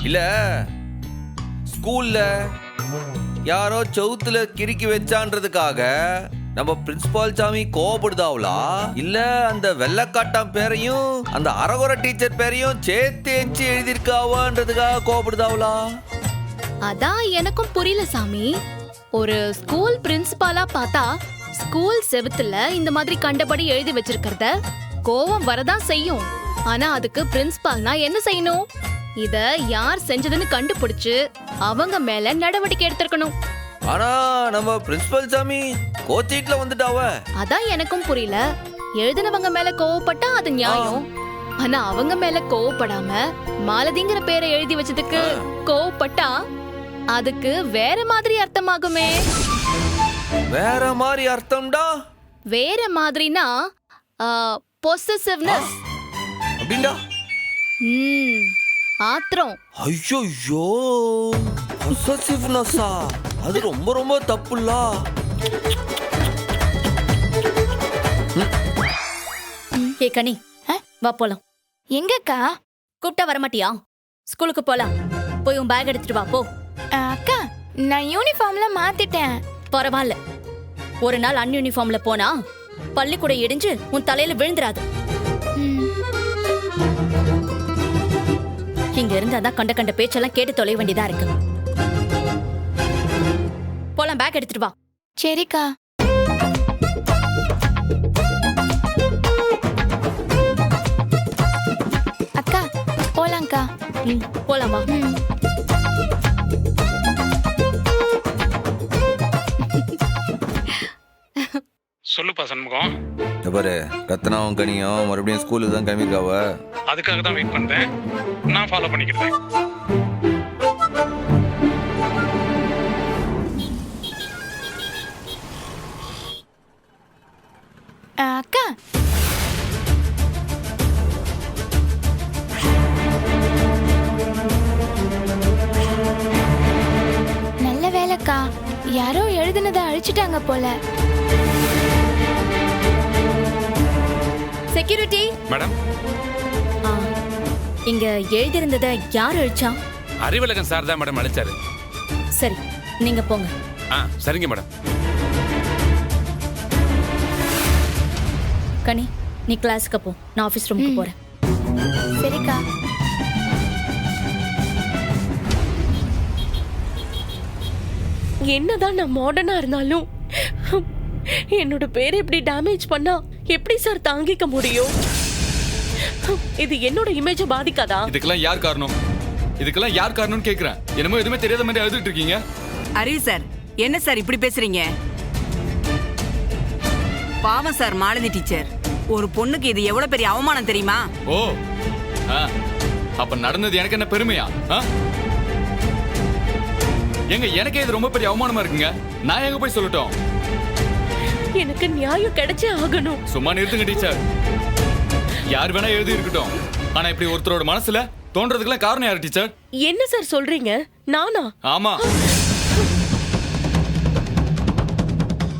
இல்ல ஸ்கூல்ல யாரோ செவுத்துல கிறுக்கி வச்சான்றதுக்காக நம்ம பிரின்சிபால் சாமி கோவப்படுதாவளா? இல்ல அந்த வெள்ளக்காட்டான் பேரையும் அந்த அரகுர டீச்சர் பேரையும் சேர்த்து எச்சு எழுதியிருக்காவான்றதுக்காக கோவப்படுதாவளா? அதான் எனக்கும் புரியல சாமி. ஒரு ஸ்கூல் பிரின்சிபாலா பார்த்தா ஸ்கூல் செவுத்துல இந்த மாதிரி கண்டபடி எழுதி வச்சிருக்கிறத கோவம் வரதான் செய்யும். ஆனா அதுக்கு பிரின்சிபால்னா என்ன செய்யணும்? இத யார் செஞ்சதுன்னு கண்டுபிடிச்சு அவங்க மேல நடவடிக்கை எடுத்திருக்கணும். ஆனா நம்ம பிரின்சிபல் சாமி கோச்சிட்ல வந்துட்டாவ. அதான் எனக்கும் புரியல. எழுதினவங்க மேல கோவப்பட்டா அது நியாயம். ஆனா அவங்க மேல கோவப்படாம மாலதிங்கிற பேரை எழுதி வச்சதுக்கு கோவப்பட்டா அதுக்கு வேற மாதிரி அர்த்தமாகுமே. வேற மாதிரி அர்த்தம்டா? வேற மாதிரினா பொசசிவ்னஸ் அப்படிண்டா? ஆத்திரம். ஐயோ பொசசிவ்னஸா? அது ரொம்ப ரொம்ப தப்புல்ல. ஏ கனி, வா போலாம். எங்கக்கா? கூப்பிட்டா வரமாட்டியா? ஸ்கூலுக்கு போலாம். போய் உன் பேக் எடுத்துட்டு வா போ. அக்கா, நான் யூனிஃபார்ம்ல மாத்திட்டேன். பரவாயில்ல, ஒரு நாள் அன்யூனிஃபார்ம்ல போனா பள்ளிக்கூடம் இடிஞ்சு உன் தலையில விழுந்துராது. இங்க இருந்தாதான் கண்ட கண்ட பேச்செல்லாம் கேட்டு தொலை வேண்டியதா இருக்கு. போலாம், பேக் எடுத்துட்டு வா. சரிக்கா. அக்கா போலாம்க்கா. போலாமா? சொல்லுப்பா சண்முகம். பாரு, ரத்னாவும் கனியும் மறுபடியும் ஸ்கூலுக்கு தான் கிளம்பிருக்காவ. அதுக்காக தான் வெயிட் பண்றேன். நான் ஃபாலோ பண்ணிக்கிறேன். அக்கா, நல்ல வேலைக்கா. யாரோ எழுதுனதை அழிச்சிட்டாங்க போல. செக்யூரிட்டி மேடம், இங்க எழுதியிருந்தத யார் அழிச்சா? அறிவழகன் சார் தான் மேடம் அழைச்சாரு. சரி, நீங்க போங்க. சரிங்க மேடம். கனி, நீ கிளாஸுக்கு போ, நான் ஆபீஸ் ரூமுக்கு போறேன். சரிக்கா. என்னதான் நான் மாடர்னா இருந்தாலும் என்னோட பேரை இப்படி டேமேஜ் பண்ணா எப்படி சார் தாங்கிக்க முடியும்? இது என்னோட இமேஜை பாதிக்காதா? இதுக்கெல்லாம் யார் காரணம்? இதுக்கெல்லாம் யார் காரணம்னு கேக்குறேன். என்னமோ எதுவுமே தெரியாத மாதிரி எழுதிட்டு இருக்கீங்க. அறிவு சார், என்ன சார் இப்படி பேசுறீங்க? பாவம் சார் மாலதி டீச்சர். ஒரு பொண்ணுக்கு இது எவ்வளவு பெரிய அவமானம் தெரியுமா? ஓ, அப்ப நடந்தது எனக்கு என்ன பெருமையா? எங்க எனக்கே இது ரொம்ப பெரிய அவமானமா இருக்குங்க. நான் எங்க போய் சொல்லட்டும்? எனக்கு நியாயம் கிடைச்சே ஆகணும். சும்மா நிறுத்துங்க டீச்சர். யார் வேணா எழுதி இருக்கட்டும், ஆனா இப்படி ஒருத்தரோட மனசுல தோன்றதுக்கெல்லாம் காரணம் யாரு டீச்சர்? என்ன சார் சொல்றீங்க? நானா? ஆமா.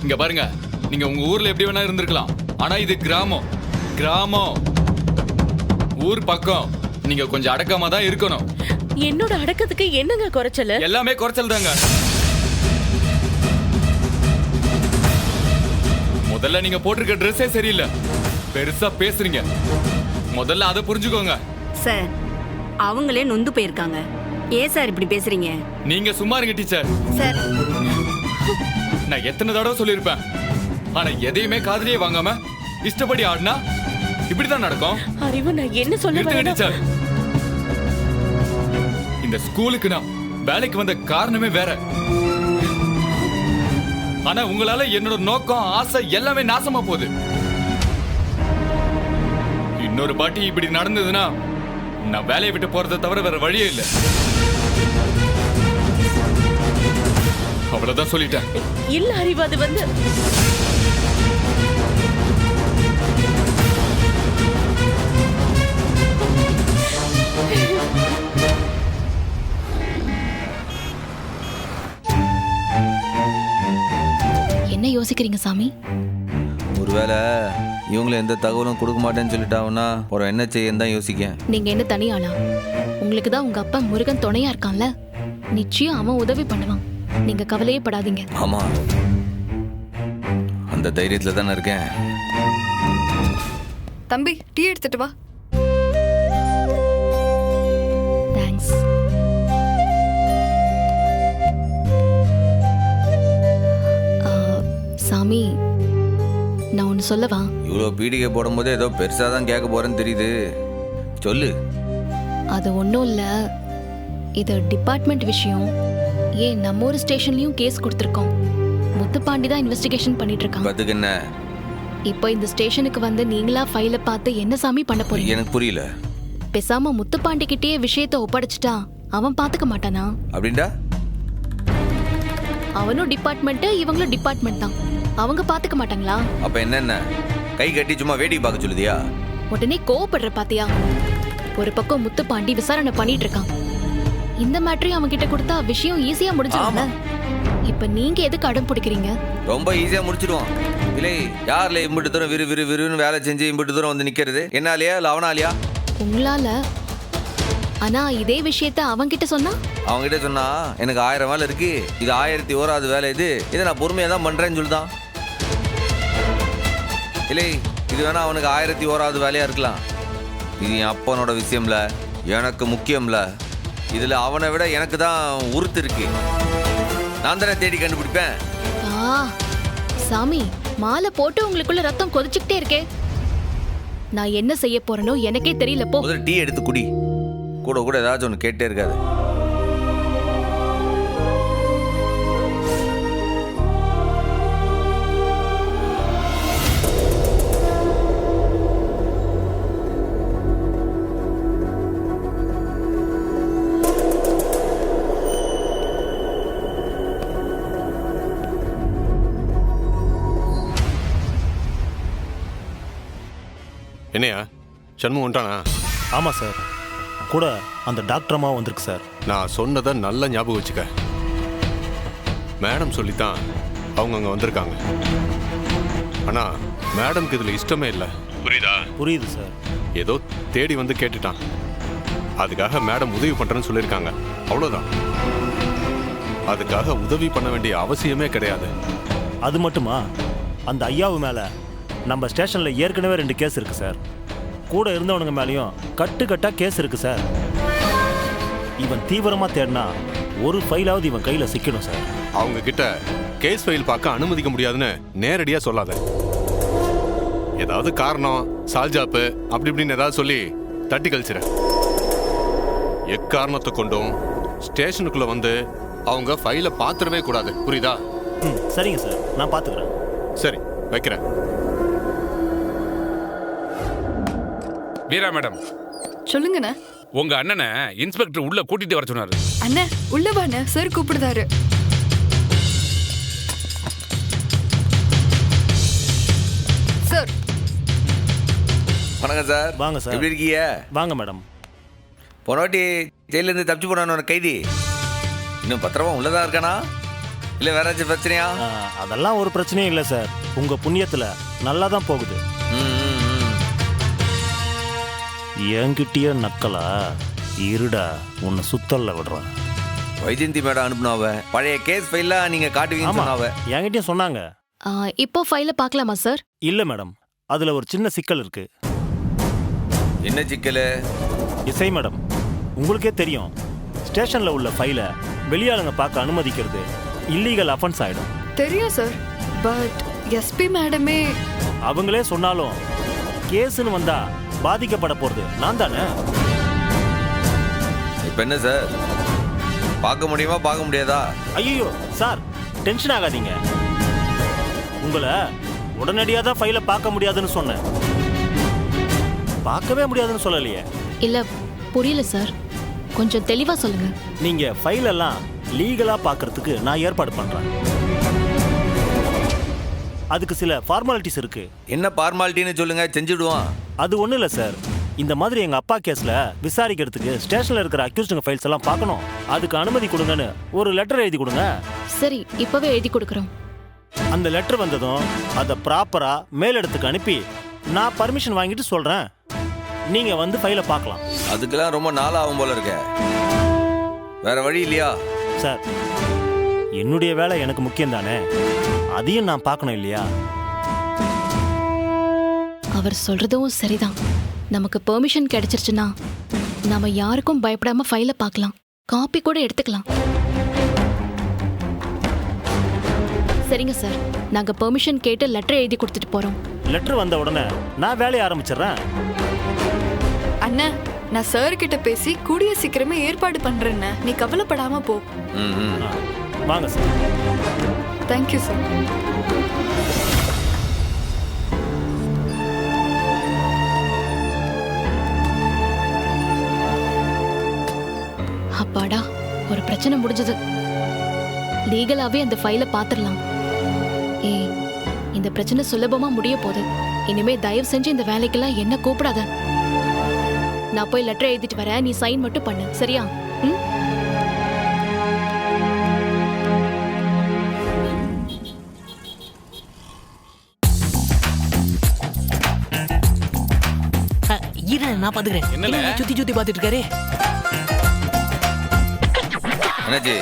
இங்க பாருங்க, நீங்க உங்க ஊர்ல எப்படி வேணா இருந்திருக்கலாம். ஆனா இது கிராமம். கிராமம் ஊர் பக்கம். நீங்க கொஞ்சம் அடக்கமா தான் இருக்கணும். என்னோட அடக்கத்துக்கு என்னங்க குறைச்சல? எல்லாமே குறைச்சல் தாங்க. முதல்ல நீங்க போட்டிருக்க ட்ரெஸ்ஸே சரியில்லை. பெருசா பேசுறீங்க. முதல்ல அதை புரிஞ்சுக்கோங்க. சார், அவங்களே நொந்து போயிருக்காங்க. ஏன் சார் இப்படி பேசுறீங்க? நீங்க சும்மா இருங்க டீச்சர். சார், நான் எத்தனை தடவை சொல்லியிருப்பேன். ஆனா எதையுமே காதுலயே வாங்காம இஷ்டப்படி ஆடினா இப்படிதான் நடக்கும். அறிவு, நான் என்ன சொல்ல நிறுத்துங்க வரேன்னா, டீச்சர். இந்த ஸ்கூலுக்கு நான் வேலைக்கு வந்த காரணமே வேற. ஆனா உங்களால என்னோட நோக்கம், ஆசை எல்லாமே நாசமா போகுது. இன்னொரு பாட்டி இப்படி நடந்ததுன்னா நான் வேலையை விட்டு போறதை தவிர வேற வழியே இல்லை. அவ்வளவுதான் சொல்லிட்டேன். இல்ல அறிவு, அது வந்து என்ன யோசிக்கிறீங்க சாமி? ஒருவேளை இவங்களை எந்த தகவலும் கொடுக்க மாட்டேன்னு சொல்லிட்டாங்கன்னா அப்புறம் என்ன செய்யன்னு தான் யோசிக்கேன். நீங்க என்ன தனியாளா? உங்களுக்கு தான் உங்க அப்பா முருகன் துணையா இருக்கான்ல, நிச்சயம் அவன் உதவி பண்ணுவான். நீங்க கவலையே படாதீங்க. ஆமா, அந்த தைரியத்துல தானே இருக்கேன். தம்பி டீ எடுத்துட்டு வா. தேங்க்ஸ். சாமி, நான் ஒன்னு சொல்லவா? இவ்வளோ பீடிகை போடும்போது ஏதோ பெருசா தான் கேட்க போறேன்னு தெரியுது. சொல்லு. அது ஒன்றும் இல்லை, இது டிபார்ட்மெண்ட் விஷயம். ஏன் நம்ம ஒரு ஸ்டேஷன்லயும் கேஸ் கொடுத்துருக்கோம். முத்துப்பாண்டி தான் இன்வெஸ்டிகேஷன் பண்ணிட்டு இருக்கான். அதுக்கு என்ன? இப்போ இந்த ஸ்டேஷனுக்கு வந்து நீங்களா ஃபைலை பார்த்து என்ன சாமி பண்ண போறீங்க? எனக்கு புரியல. பேசாம முத்துப்பாண்டி கிட்டே விஷயத்தை ஒப்படைச்சிட்டா அவன் பாத்துக்க மாட்டானா? அப்படின்டா? அவனும் டிபார்ட்மெண்ட், இவங்களும் டிபார்ட்மெண்ட் தான். அவங்க பாத்துக்க மாட்டாங்களா? அப்ப என்னென்ன கை கட்டி சும்மா வேடிக்கை பார்க்க சொல்லுதியா? உடனே கோவப்படுற பாத்தியா? ஒரு பக்கம் முத்துப்பாண்டி விசாரணை பண்ணிட்டு இருக்கான். இந்த மேட்டரையும் அவன் கிட்ட கொடுத்தா விஷயம் ஈஸியா முடிஞ்சிடும்ல. இப்ப நீங்க எதுக்கு அடம் பிடிக்கிறீங்க? ரொம்ப ஈஸியா முடிச்சிடுவான். இல்லை, யார்ல இம்பிட்டு தூரம் விறு விறு விறுன்னு வேலை செஞ்சு இம்பிட்டு தூரம் வந்து நிக்கிறது? என்னாலயா இல்ல அவனாலயா? உங்களால. ஆனா இதே விஷயத்த அவன்கிட்ட சொன்னா? அவன்கிட்ட சொன்னா எனக்கு 1000 வேலை இருக்கு, இது 1001வது வேலை, இதை நான் பொறுமையா தான் பண்றேன்னு சொல்லுதான். இல்லை, இது வேணா அவனுக்கு 1001வது வேலையா இருக்கலாம். இது என் அப்பனோட விஷயம்ல, எனக்கு முக்கியம்ல. இதுல அவனை விட எனக்கு தான் உறுத்து இருக்கு. நான் தானே தேடி கண்டுபிடிப்பேன். சாமி, மாலை போட்டு உங்களுக்குள்ள ரத்தம் கொதிச்சுக்கிட்டே இருக்கே. நான் என்ன செய்ய போறேனோ எனக்கே தெரியல. போ, முதல்ல டீ எடுத்து குடி. கூட கூட ஏதாச்சும் ஒன்று கேட்டே இருக்காது. என்னையா சண்முகம் வந்துட்டானா? ஆமாம் சார், கூட அந்த டாக்டர் அம்மா வந்திருக்கு சார். நான் சொன்னதை நல்லா ஞாபகம் வச்சுக்க. மேடம் சொல்லித்தான் அவங்க அங்கே வந்திருக்காங்க. ஆனால் மேடம்க்கு இதில் இஷ்டமே இல்லை. புரியுதா? புரியுது சார். ஏதோ தேடி வந்து கேட்டுட்டான். அதுக்காக மேடம் உதவி பண்ணுறேன்னு சொல்லியிருக்காங்க, அவ்வளோதான். அதுக்காக உதவி பண்ண வேண்டிய அவசியமே கிடையாது. அது மட்டுமா, அந்த ஐயாவு மேலே நம்ம ஸ்டேஷனில் ஏற்கனவே 2 கேஸ் இருக்குது சார். கூட இருந்தவனுங்க மேலேயும் கட்டாக கேஸ் இருக்குது சார். இவன் தீவிரமாக தேடினா ஒரு ஃபைலாவது இவன் கையில் சிக்கணும் சார். அவங்க கிட்ட கேஸ் ஃபைல் பார்க்க அனுமதிக்க முடியாதுன்னு நேரடியாக சொல்லாத. ஏதாவது காரணம், சால்ஜாப்பு அப்படி இப்படின்னு ஏதாவது சொல்லி தட்டி கழிச்சிட. எக்காரணத்தை கொண்டும் ஸ்டேஷனுக்குள்ளே வந்து அவங்க ஃபைலை பார்த்துடவே கூடாது, புரியுதா? சரிங்க சார், நான் பார்த்துக்கிறேன். சரி, வைக்கிறேன். வீரா மேடம், சொல்லுங்கண்ணே. உங்க அண்ணனை இன்ஸ்பெக்டர் உள்ள கூட்டிட்டு வர சொன்னாரு. அண்ணே உள்ள வாண்ணே, சார் கூப்பிடுதாரு. சார். வணக்கம் சார். வாங்க சார். எப்படி இருக்கீங்க? வாங்க மேடம். போனவாட்டி ஜெயிலேருந்து தப்பிச்சு போனான கைதி இன்னும் பத்திரமா உள்ளதா இருக்கானா, இல்லை வேற ஏதாச்சும் பிரச்சனையா? அதெல்லாம் ஒரு பிரச்சனையும் இல்லை சார். உங்கள் புண்ணியத்தில் நல்லா தான் போகுது. என்கிட்டயே நக்கலா? இருடா, உன்னை சுத்தல்ல விடுறான். வைஜெயந்தி மேடம் அனுப்புனாவ பழைய கேஸ் ஃபைல்லாம் நீங்க காட்டுவீங்கன்னு சொன்னாவ. என்கிட்டயும் சொன்னாங்க. இப்போ ஃபைலை பார்க்கலாமா சார்? இல்லை மேடம், அதில் ஒரு சின்ன சிக்கல் இருக்கு. என்ன சிக்கல்? இசை மேடம், உங்களுக்கே தெரியும், ஸ்டேஷனில் உள்ள ஃபைலை வெளியாளுங்க பார்க்க அனுமதிக்கிறது இல்லீகல் அஃபென்ஸ் ஆகிடும். தெரியும் சார், பட் எஸ்பி மேடமே அவங்களே சொன்னாலும் கேஸ்ன்னு வந்தா பாதிக்கப்பட போறது நான் தானே. இப்ப என்ன சார், பார்க்க முடியுமா பார்க்க முடியாதா? ஐயோ சார், டென்ஷன் ஆகாதீங்க. உங்களை உடனடியாக தான் ஃபைலை பார்க்க முடியாதுன்னு சொன்னேன், பார்க்கவே முடியாதுன்னு சொல்லலையே. இல்ல புரியல சார், கொஞ்சம் தெளிவா சொல்லுங்க. நீங்க ஃபைல் எல்லாம் லீகலா பார்க்கறதுக்கு நான் ஏற்பாடு பண்றேன். அதுக்கு சில ஃபார்மாலிட்டிஸ் இருக்கு. என்ன ஃபார்மாலிட்டின்னு சொல்லுங்க, செஞ்சுடுவான். அது ஒன்றும் இல்லை சார், இந்த மாதிரி எங்கள் அப்பா கேஸில் விசாரிக்கிறதுக்கு ஸ்டேஷனில் இருக்கிற அக்யூஸ்டுங்க ஃபைல்ஸ் எல்லாம் பார்க்கணும். அதுக்கு அனுமதி கொடுங்கன்னு ஒரு லெட்டர் எழுதி கொடுங்க. சரி, இப்போவே எழுதி கொடுக்குறோம். அந்த லெட்டர் வந்ததும் அதை ப்ராப்பராக மேலிடத்துக்கு அனுப்பி நான் பர்மிஷன் வாங்கிட்டு சொல்கிறேன். நீங்க வந்து ஃபைலை பார்க்கலாம். அதுக்கெல்லாம் ரொம்ப நாள் ஆகும் போல இருக்க. வேற வழி இல்லையா? சார், என்னுடைய வேலை எனக்கு முக்கியம் தானே, அதையும் நான் பார்க்கணும் இல்லையா? அவர் சொல்றதும் சரிதான். நமக்கு பெர்மிஷன் கிடைச்சிருச்சுன்னா நாம யாருக்கும் பயப்படாம ஃபைலை பார்க்கலாம், காப்பி கூட எடுத்துக்கலாம். சரிங்க சார், நாங்க பெர்மிஷன் கேட்டு லெட்டர் எழுதி கொடுத்துட்டு போறோம். லெட்டர் வந்த உடனே நான் வேலையை ஆரம்பிச்சிடுறேன். அண்ணா, நான் சார் கிட்ட பேசி கூடிய சீக்கிரமே ஏற்பாடு பண்றேன். நீ கவலைப்படாம போ. வாங்க சார். Thank you sir. அப்பாடா, ஒரு பிரச்சனை முடிஞ்சது. லீகலாவே அந்த ஃபைலை பாத்துடலாம். ஏய், இந்த பிரச்சனை சுலபமா முடிய போகுது. இனிமே தயவு செஞ்சு இந்த வேலைக்கெல்லாம் என்ன கூப்பிடாத. நான் போய் லெட்டர் எழுதிட்டு வரேன், நீ சைன் மட்டும் பண்ணு, சரியா? ம். நான் பாத்துக்கிறேன். என்னல சுத்தி சுத்தி பாத்துட்டு இருக்காரு. என்னாச்சு?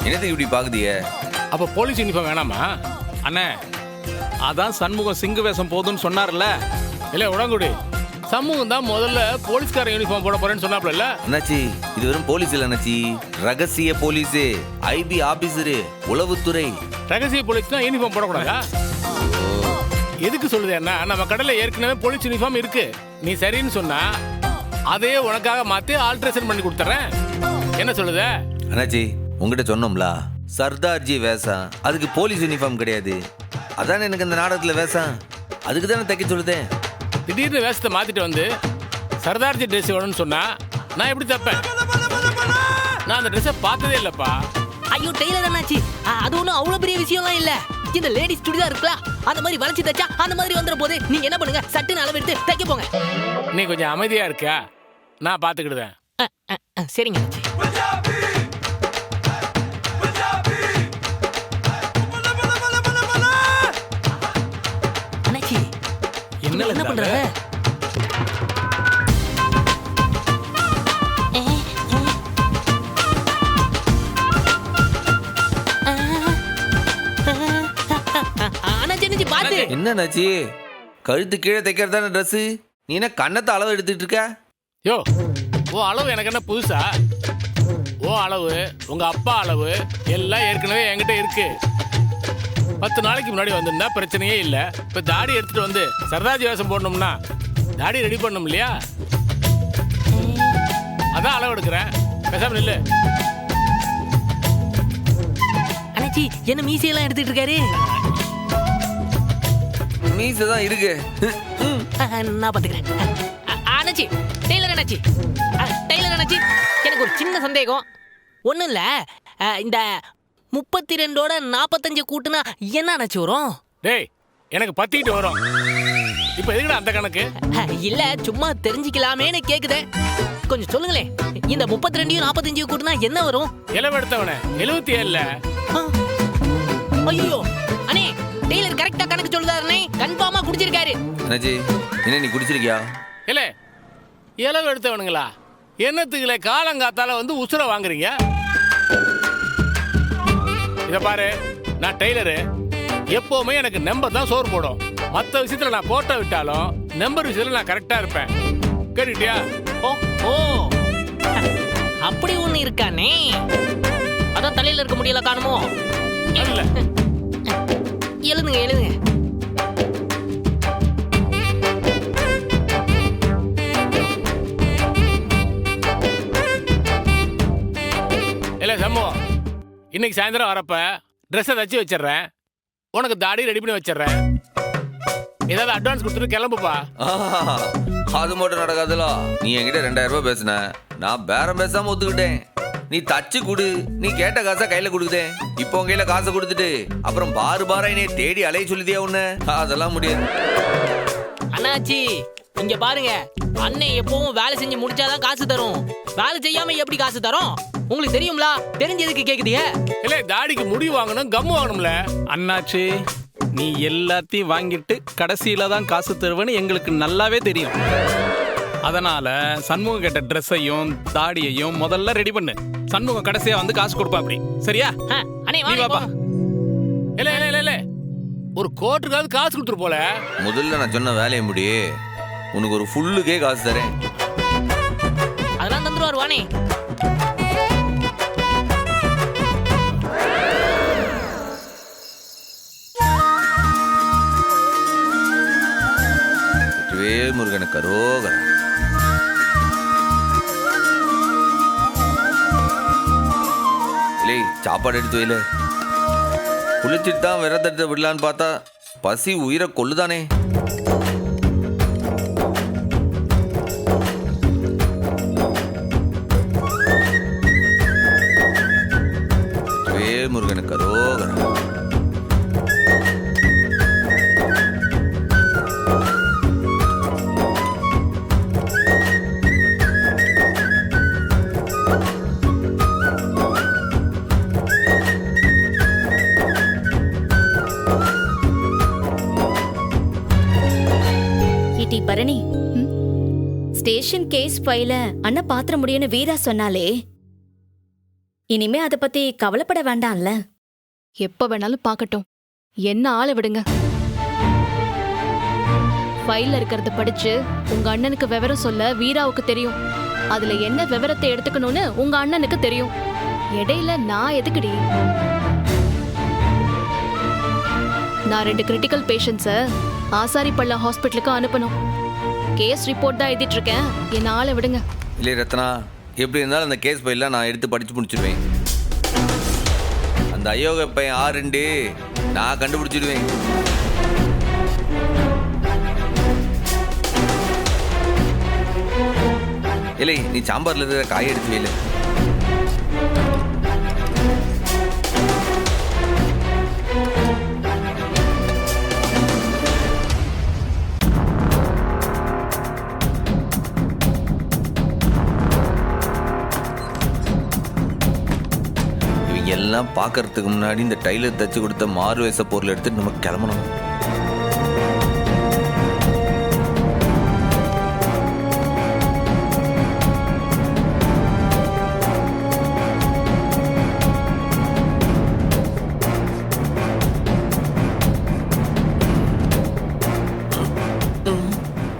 என்னத்துக்கு இப்படி பாக்குதிய? அப்ப போலீஸ் யூனிஃபார்ம் வேணாமா? அண்ணே, அதான் சண்முகம் சிங்கு வேஷம் போதுன்னு சொன்னார்ல. இல்ல உடங்குடி, சமூகம் தான் முதல்ல போலீஸ்கார யூனிஃபார்ம் போட போறேன்னு சொன்னாப்ல. அண்ணாச்சி, இது வெறும் போலீஸ் இல்ல அண்ணாச்சி, ரகசிய போலீஸ், ஐபி ஆபீசரு, உளவுத்துறை. ரகசிய போலீஸ்னா யூனிஃபார்ம் போடக்கூடாதா? எதுக்கு சொல்லுது என்ன? நம்ம கடையில ஏற்கனவே போலீஸ் யூனிஃபார்ம் இருக்கு. நீ சரின்னு சொன்னா அதையே உனக்காக மாத்தி ஆல்ட்ரேஷன் பண்ணி கொடுத்துறேன். என்ன சொல்லுத? அண்ணாச்சி, உங்ககிட்ட சொன்னோம்ல, சர்தார்ஜி வேஷம், அதுக்கு போலீஸ் யூனிஃபார்ம் கிடையாது. அதானே எனக்கு இந்த நாடகத்துல வேஷம், அதுக்கு தானே தைக்க சொல்லுதேன். திடீர்னு வேஷத்தை மாத்திட்டு வந்து சர்தார்ஜி ட்ரெஸ் வேணும்னு சொன்னா நான் எப்படி தப்பேன்? நான் அந்த ட்ரெஸ்ஸை பார்த்ததே இல்லப்பா. ஐயோ, டெய்லர் அண்ணாச்சி, அது ஒன்றும் அவ்வளோ பெரிய விஷயம்லாம் இல்லை. இந்த லேடிஸ் சுடிதார் இருக்குல்ல, அந்த மாதிரி வளைச்சு தைச்சா அந்த மாதிரி வந்துற போது நீங்க என்ன பண்ணுங்க, சட்டுன்னு அளவு எடுத்து தைக்க போங்க. நீ கொஞ்சம் அமைதியா இருக்க, நான் பாத்துக்கிடுவேன். சரிங்க அண்ணாச்சி. என்ன பண்ற? என்ன நச்சி, கழுத்து கீழே தைக்கிறதான ட்ரெஸ், நீ என்ன கண்ணத்தை அளவு எடுத்துட்டு இருக்க? யோ, ஓ அளவு எனக்கு என்ன புதுசா? ஓ அளவு, உங்க அப்பா அளவு எல்லாம் ஏற்கனவே என்கிட்ட இருக்கு. 10 நாளைக்கு முன்னாடி வந்திருந்தா பிரச்சனையே இல்ல. இப்ப தாடி எடுத்துட்டு வந்து சர்தார்ஜி வேஷம் போடணும்னா தாடி ரெடி பண்ணணும் இல்லையா? அதான் அளவு எடுக்கிறேன். பேசாம நில்லு. அண்ணாச்சி, என்ன மீசையெல்லாம் எடுத்துட்டு இருக்காரு? மீசை தான் இருக்கு. நான் பாத்துக்கிறேன். அண்ணாச்சி, டெய்லர் அண்ணாச்சி, டெய்லர் அண்ணாச்சி, எனக்கு ஒரு சின்ன சந்தேகம். ஒன்றும் இல்லை, இந்த 32ஓட 45 கூட்டுனா என்ன அண்ணாச்சி வரும்? டேய், எனக்கு 10 வரும். இப்ப எதுக்குடா அந்த கணக்கு? இல்ல, சும்மா தெரிஞ்சுக்கலாமேன்னு கேக்குதேன். கொஞ்சம் சொல்லுங்களேன், இந்த 32 45 கூட்டுனா என்ன வரும்? இளவெடுத்தவனே 77. ஐயோ அண்ணே, டெய்லர் கரெக்டா கணக்கு சொல்லுதாருனே, கன்ஃபார்மா குடிச்சிருக்காரு. அண்ணாச்சி, என்ன நீ குடிச்சிருக்கியா? இல்ல, இளவெடுத்தவனுங்களா? என்னத்துக்குல காலங்காத்தால வந்து உசுர வாங்குறீங்க? இத பாரு, நான் டெய்லரு, எப்பவுமே எனக்கு நம்பர் தான் சோறு போடும். மற்ற விஷயத்துல நான் போட்டோ விட்டாலும் நம்பர் விஷயத்துல நான் கரெக்டா இருப்பேன். கேட்டுட்டியா? ஓ, அப்படி ஒண்ணு இருக்கானே, அதான் தலையில இருக்க முடியல காணுமோ? இல்ல, எழுதுங்க எழுதுங்க. இல்ல சம்மு, இன்னைக்கு சாயந்தரம் வரப்ப ட்ரெஸ்ஸை தச்சு வச்சிடுறேன். உனக்கு தாடி ரெடி பண்ணி வச்சிடுறேன். ஏதாவது அட்வான்ஸ் கொடுத்துட்டு கிளம்புப்பா. அது மட்டும் நடக்காதுல. நீ என்கிட்ட 2000 ரூபாய் பேசின, நான் பேரம் பேசாம ஒத்துக்கிட்டேன். நீ தச்சு குடு, நீ கேட்ட காசை கையில கொடுக்குதேன். இப்போ உன் கையில காசை கொடுத்துட்டு அப்புறம் பாரு என்னைய தேடி அலைய சொல்லுதியா உன்ன? அதெல்லாம் முடியாது. அண்ணாச்சி, இங்க பாருங்க, அண்ணன் எப்பவும் வேலை செஞ்சு முடிச்சாதான் காசு தரும். வேலை செய்யாம எப்படி காசு தரும்? உங்களுக்கு தெரியும்ல, தெரிஞ்சதுக்கு கேக்குதியே. இல்ல, தாடிக்கு முடி வாங்கணும், கம்மு வாங்கணும்ல. அண்ணாச்சி, நீ எல்லாத்தையும் வாங்கிட்டு கடைசியில தான் காசு தருவேன்னு எங்களுக்கு நல்லாவே தெரியும். அதனால சண்முகம் கேட்ட ட்ரெஸ்ஸையும் தாடியையும் முதல்ல ரெடி பண்ணு. சண்முகம் கடைசியா வந்து காசு கொடுப்பா அப்படி. சரியா? அண்ணே நீ வா வாப்பா. இல்ல ஒரு கோட்டுக்காவது காசு கொடுத்துரு போல. முதல்ல நான் சொன்ன வேலையை முடி, உனக்கு ஒரு ஃபுல்லுக்கே காசு தரேன். அதெல்லாம் தந்துருவாரு வானே. முருகனுக்கு அரோகரா. இல்லை சாப்பாடு எடுத்து வைல. குளிச்சுட்டு தான் விரதத்தை விடலான்னு பார்த்தா பசி உயிரை கொள்ளுதானே. முருகனுக்கு அரோகரா. பரணி, ஸ்டேஷன் கேஸ் ஃபைல அண்ணா பாத்திர முடியும்னு வீரா சொன்னாலே, இனிமே அத பத்தி கவலைப்பட வேண்டாம்ல. எப்ப வேணாலும் பார்க்கட்டும், என்ன ஆளை விடுங்க. ஃபைல்ல இருக்கிறத படிச்சு உங்க அண்ணனுக்கு விவரம் சொல்ல வீராவுக்கு தெரியும். அதுல என்ன விவரத்தை எடுத்துக்கணும்னு உங்க அண்ணனுக்கு தெரியும். இடையில நான் எதுக்குடி? நான் 2 கிரிட்டிக்கல் பேஷண்ட்ஸை ஆசாரிப்பள்ளா ஹாஸ்பிட்டலுக்கு அனுப்பணும். கேஸ் ரிப்போர்ட் தான் எழுதிட்டு இருக்கேன், என்ன ஆளை விடுங்க. இல்லை ரத்னா, எப்படி இருந்தாலும் அந்த கேஸ் ஃபைல்லாம் நான் எடுத்து படிச்சு முடிச்சிடுவேன். அந்த அயோக பையன் R2 நான் கண்டுபிடிச்சிடுவேன். இல்லை நீ சாம்பார்ல இருக்கிற காய் எடுத்து வைல. எல்லாம் பார்க்கறதுக்கு முன்னாடி இந்த டைலர் தச்சு கொடுத்த மாறுவேச பொருள் எடுத்துட்டு நம்ம கிளம்பணும்.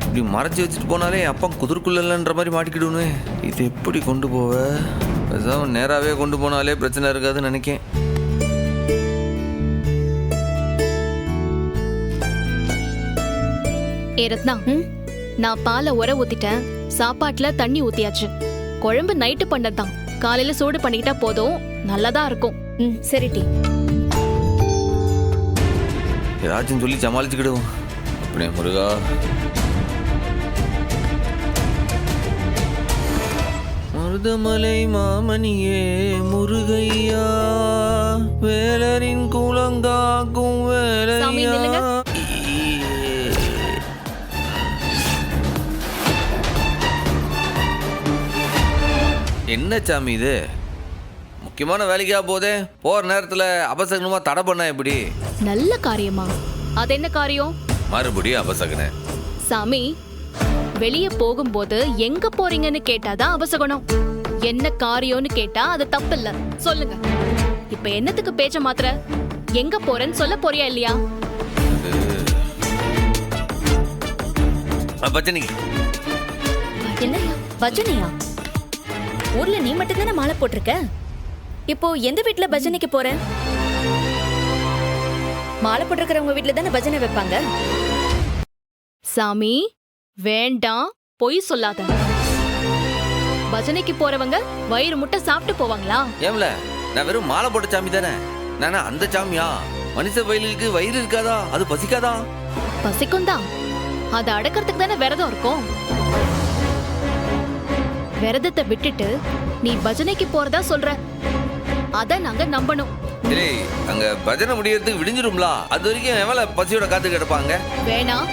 இப்படி மறைச்சி வச்சுட்டு போனாலே அப்பா குதிர்க்குள்ளன்ற மாதிரி மாட்டிக்கிடுவேன். இது எப்படி கொண்டு போவ? நேராவே கொண்டு போனாலே பிரச்சனை இருக்காதுன்னு நினைக்கேன். ஏ ரத்னா, நான் பாலை உர ஊத்திட்டேன், சாப்பாட்டுல தண்ணி ஊத்தியாச்சு. குழம்பு நைட்டு பண்ணதான், காலையில சூடு பண்ணிக்கிட்டா போதும், நல்லதா இருக்கும். சரி டி. ஏதாச்சும் சொல்லி சமாளிச்சுக்கிடுவோம். அப்படியே முருகா. மருதமலை மாமணியே முருகையா, வேலரின் குலங்காக்கும் வேலையா. என்ன சாமி இது? முக்கியமான வேலைக்கா போதே போற நேரத்துல அபசகனமா தடை பண்ண எப்படி? நல்ல காரியமா? அது என்ன காரியம்? மறுபடியும் அபசகன. சாமி, வெளியே போகும்போது எங்க போறீங்கன்னு கேட்டாதான் அபசகனம். என்ன காரியம்னு கேட்டா அது தப்பு இல்ல. சொல்லுங்க, இப்ப என்னத்துக்கு பேச்ச மாத்திர? எங்க போறேன்னு சொல்ல போறியா இல்லையா? பஜனை. என்னையா பஜனையா? ஊர்ல நீ மட்டும் தானே மாலை போட்டிருக்க. இப்போ எந்த வீட்டுல பஜனைக்கு போற? மாலை போட்டிருக்கிறவங்க வீட்டுல தானே பஜனை வைப்பாங்க. சாமி வேண்டாம், பொய் சொல்லாத. பஜனைக்கு போறவங்க வயிறு முட்டை சாப்பிட்டு போவாங்களா? ஏம்ல, நான் வெறும் மாலை போட்ட சாமி தானே. நானா அந்த சாமியா? மனுஷ வயலுக்கு வயிறு இருக்காதா? அது பசிக்காதா? பசிக்கும் தான், அதை அடக்கிறதுக்கு தானே விரதம் இருக்கும். விரதத்தை விட்டுட்டு நீ பஜனைக்கு போறதா சொல்ற, அத நாங்க நம்பணும். அங்க பஜனை முடியறதுக்கு விடிஞ்சிரும்ல, அது வரைக்கும் எவ்வளவு பசியோட காத்து கிடப்பாங்க. வேணாம்,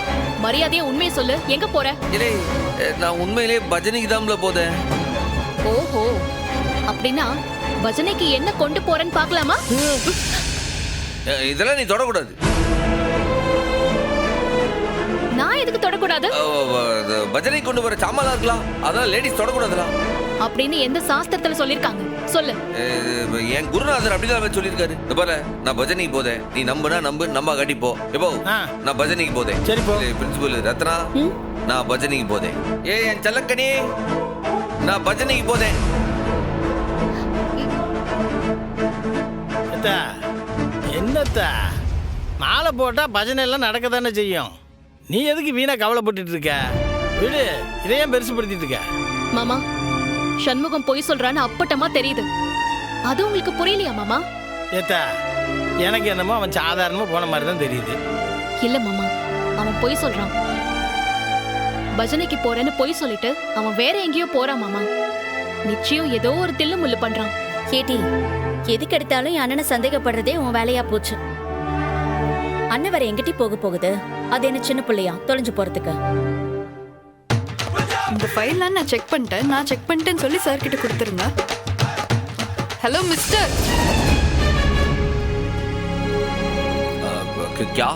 மரியாதையா உண்மையை சொல்லு, எங்க போற? இல்லை, நான் உண்மையிலே பஜனைக்கு தான்ல போதேன். ஓஹோ, அப்படின்னா பஜனைக்கு என்ன கொண்டு போறேன்னு பார்க்கலாமா? இதெல்லாம் நீ தொடக்கூடாது. நான் எதுக்கு தொடக்கூடாது? பஜனை கொண்டு வர சாமான் இருக்கலாம், அதான் லேடிஸ் தொடக்கூடாதுல அப்படின்னு எந்த சாஸ்திரத்துல சொல்லிருக்காங்க சொல்லு. என் குருநாதர் அப்படிதான் சொல்லியிருக்காரு. இந்த பாரு, நான் பஜனைக்கு போதேன், நீ நம்புனா நம்பு, நம்ப காட்டி போ. எப்போ நான் பஜனைக்கு போதேன். சரி போ. பிரின்சிபல் ரத்னா, நான் பஜனைக்கு போதேன். என் செல்லக்கனி, நான் பஜனைக்கு போதேன். என்னத்தா மாலை போட்டா பஜனை எல்லாம் நடக்க தானே செய்யும். நீ எதுக்கு வீணா கவலைப்பட்டு இருக்க? விடு, இதையும் பெருசுப்படுத்திட்டு இருக்க. மாமா, சண்முகம் பொய் சொல்றான்னு அப்பட்டமா தெரியுது. அது உங்களுக்கு புரியலையா மாமா? ஏத்தா, எனக்கு என்னமோ அவன் சாதாரணமா போன மாதிரி தான் தெரியுது. இல்ல மாமா, அவன் பொய் சொல்றான். பஜனைக்கு போறேன்னு பொய் சொல்லிட்டு அவன் வேற எங்கேயோ போறான் மாமா. நிச்சயம் ஏதோ ஒரு தில்லு முள்ளு பண்றான். கேட்டி, எதுக்கு எடுத்தாலும் என் அண்ணனை சந்தேகப்படுறதே உன் வேலையா போச்சு. அண்ணன் வேற எங்கிட்டி போக போகுது? அது என்ன சின்ன பிள்ளையா தொலைஞ்சு போறதுக்கு? இந்த ஃபைல்லாம் நான் செக் பண்ணிட்டேன். நான் செக் பண்ணிட்டேன்னு சொல்லி சார் கிட்ட கொடுத்துருங்க. Hello mister. क्या